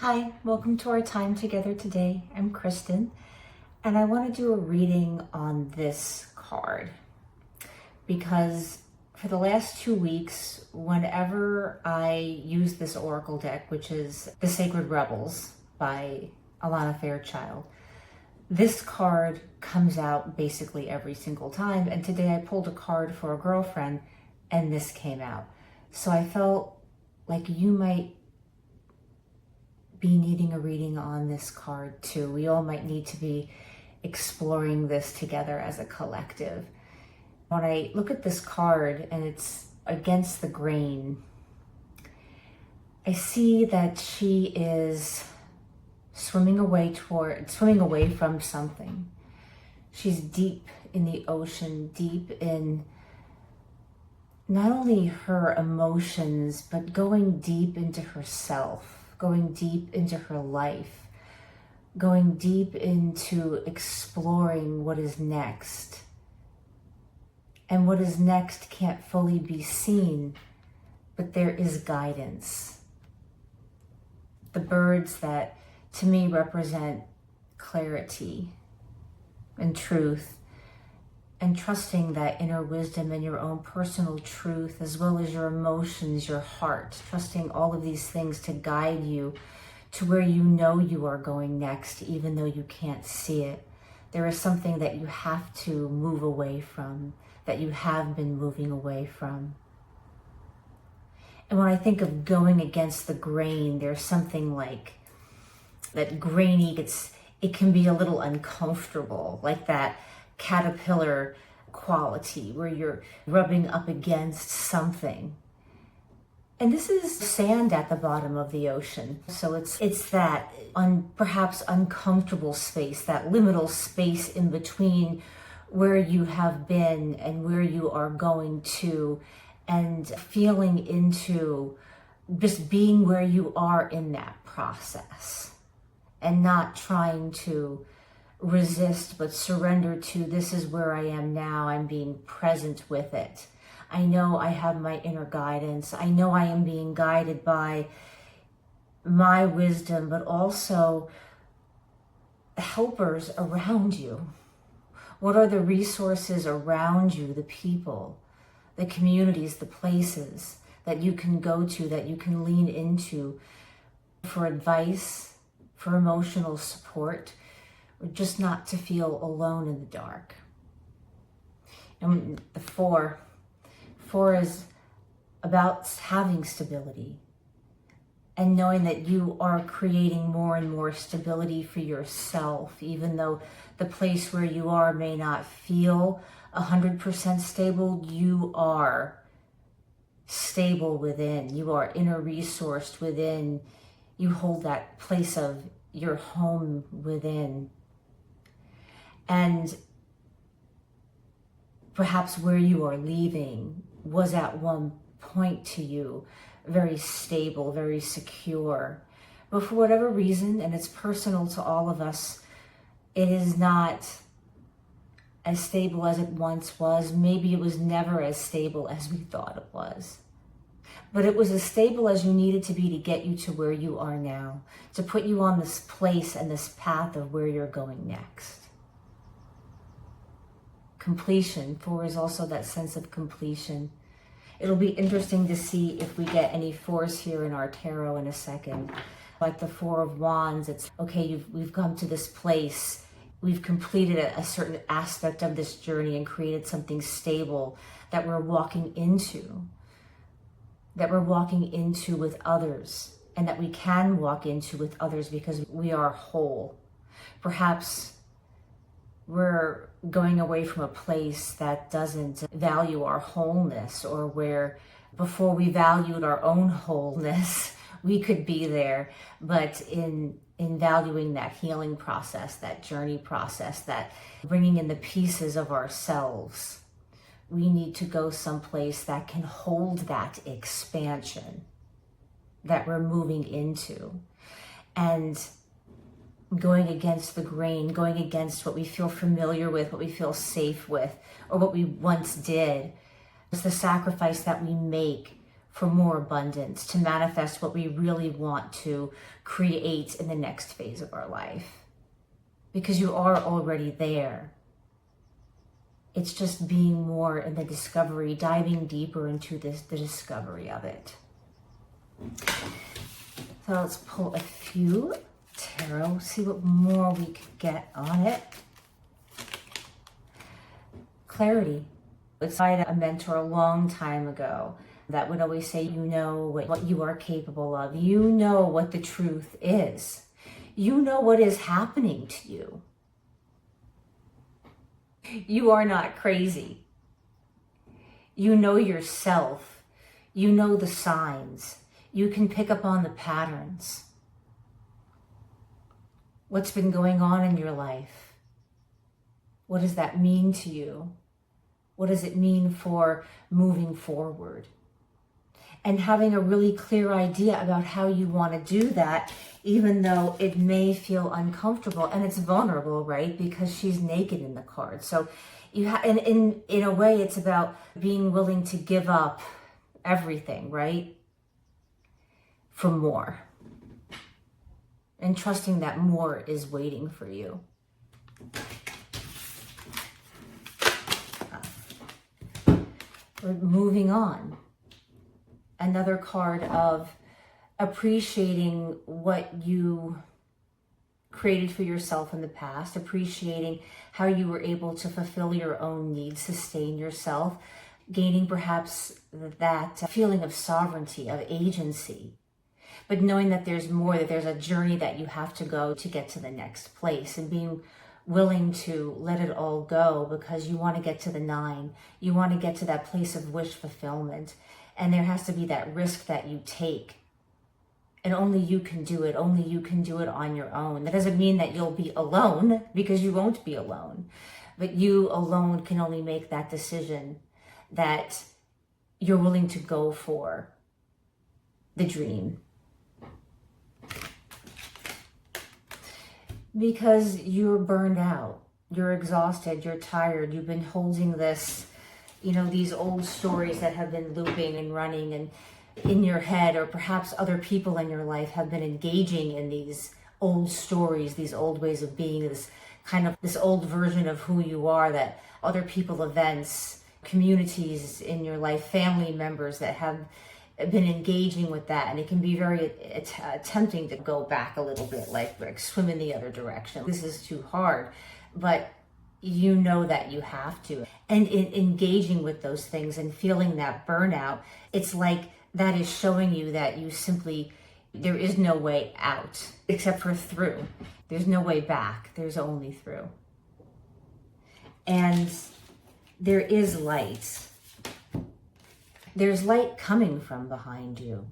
Hi, welcome to our time together today. I'm Kristen, and I want to do a reading on this card because for the last 2 weeks, whenever I use this oracle deck, which is The Sacred Rebels by Alana Fairchild, this card comes out basically every single time. And today I pulled a card for a girlfriend and this came out. So I felt like you might be needing a reading on this card too. We all might need to be exploring this together as a collective. When I look at this card and it's against the grain, I see that she is swimming away from something. She's deep in the ocean, deep in not only her emotions, but going deep into herself, going deep into her life, going deep into exploring what is next. And what is next can't fully be seen, but there is guidance. The birds that to me represent clarity and truth, and trusting that inner wisdom and your own personal truth, as well as your emotions, your heart, trusting all of these things to guide you to where you know you are going next, even though you can't see it. There is something that you have to move away from, that you have been moving away from. And when I think of going against the grain, there's something like that grainy, it can be a little uncomfortable, like that caterpillar quality where you're rubbing up against something. And this is sand at the bottom of the ocean. So it's that perhaps uncomfortable space, that liminal space in between where you have been and where you are going to, and feeling into just being where you are in that process and not trying to resist, but surrender to, this is where I am now. I'm being present with it. I know I have my inner guidance. I know I am being guided by my wisdom, but also helpers around you. What are the resources around you, the people, the communities, the places that you can go to, that you can lean into for advice, for emotional support, or just not to feel alone in the dark. And the four is about having stability and knowing that you are creating more and more stability for yourself, even though the place where you are may not feel 100% stable. You are stable within. You are inner resourced within. You hold that place of your home within. And perhaps where you are leaving was at one point to you very stable, very secure. But for whatever reason, and it's personal to all of us, it is not as stable as it once was. Maybe it was never as stable as we thought it was. But it was as stable as you needed to be to get you to where you are now, to put you on this place and this path of where you're going next. Completion. 4 is also that sense of completion. It'll be interesting to see if we get any 4s here in our tarot in a second. Like the 4 of Wands, it's okay, we've come to this place. We've completed a certain aspect of this journey and created something stable that we're walking into with others, and that we can walk into with others because we are whole. Perhaps we're going away from a place that doesn't value our wholeness, or where before we valued our own wholeness, we could be there. But in valuing that healing process, that journey process, that bringing in the pieces of ourselves, we need to go someplace that can hold that expansion that we're moving into. And going against the grain, going against what we feel familiar with, what we feel safe with, or what we once did. It's the sacrifice that we make for more abundance, to manifest what we really want to create in the next phase of our life. Because you are already there. It's just being more in the discovery, diving deeper into the discovery of it. So let's pull a few tarot, see what more we can get on it. Clarity. It's by a mentor a long time ago that would always say, you know what you are capable of. You know what the truth is. You know what is happening to you. You are not crazy. You know yourself. You know the signs. You can pick up on the patterns. What's been going on in your life? What does that mean to you? What does it mean for moving forward? And having a really clear idea about how you want to do that, even though it may feel uncomfortable and it's vulnerable, right? Because she's naked in the card. So you and in a way, it's about being willing to give up everything, right? For more. And trusting that more is waiting for you. We're moving on. Another card of appreciating what you created for yourself in the past, appreciating how you were able to fulfill your own needs, sustain yourself, gaining perhaps that feeling of sovereignty, of agency, but knowing that there's more, that there's a journey that you have to go to get to the next place, and being willing to let it all go because you want to get to the 9. You want to get to that place of wish fulfillment. And there has to be that risk that you take. And only you can do it. Only you can do it on your own. That doesn't mean that you'll be alone, because you won't be alone. But you alone can only make that decision that you're willing to go for the dream. Because you're burned out, you're exhausted, you're tired, you've been holding this, these old stories that have been looping and running and in your head, or perhaps other people in your life have been engaging in these old stories, these old ways of being, this old version of who you are, that other people, events, communities in your life, family members that have been engaging with that. And it can be very tempting to go back a little bit, like swim in the other direction. This is too hard, but you know that you have to. And in engaging with those things and feeling that burnout, it's like that is showing you that there is no way out except for through. There's no way back. There's only through. And there is light. There's light coming from behind you.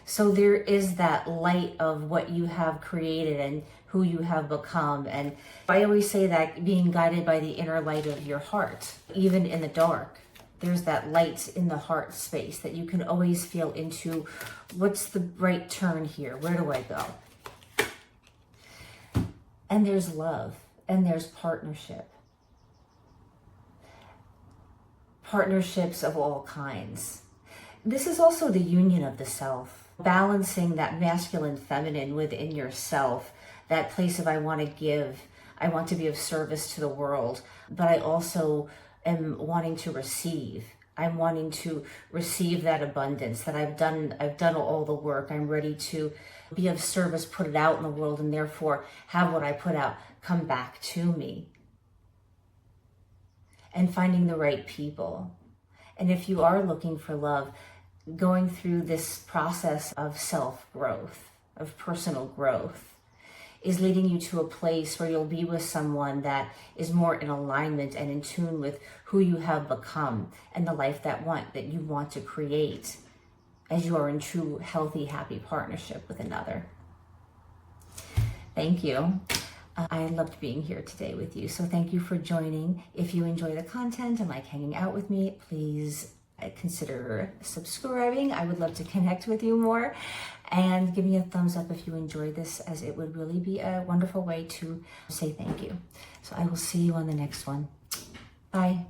So there is that light of what you have created and who you have become. And I always say that being guided by the inner light of your heart, even in the dark, there's that light in the heart space that you can always feel into. What's the right turn here? Where do I go? And there's love, and there's partnership. Partnerships of all kinds. This is also the union of the self, balancing that masculine, feminine within yourself, that place of I want to give, I want to be of service to the world, but I also am wanting to receive. I'm wanting to receive that abundance, that I've done all the work. I'm ready to be of service, put it out in the world, and therefore have what I put out come back to me. And finding the right people. And if you are looking for love, going through this process of self-growth, of personal growth, is leading you to a place where you'll be with someone that is more in alignment and in tune with who you have become and the life that you want to create as you are in true, healthy, happy partnership with another. Thank you. I loved being here today with you. So thank you for joining. If you enjoy the content and like hanging out with me, please consider subscribing. I would love to connect with you more, and give me a thumbs up if you enjoyed this, as it would really be a wonderful way to say thank you. So I will see you on the next one. Bye.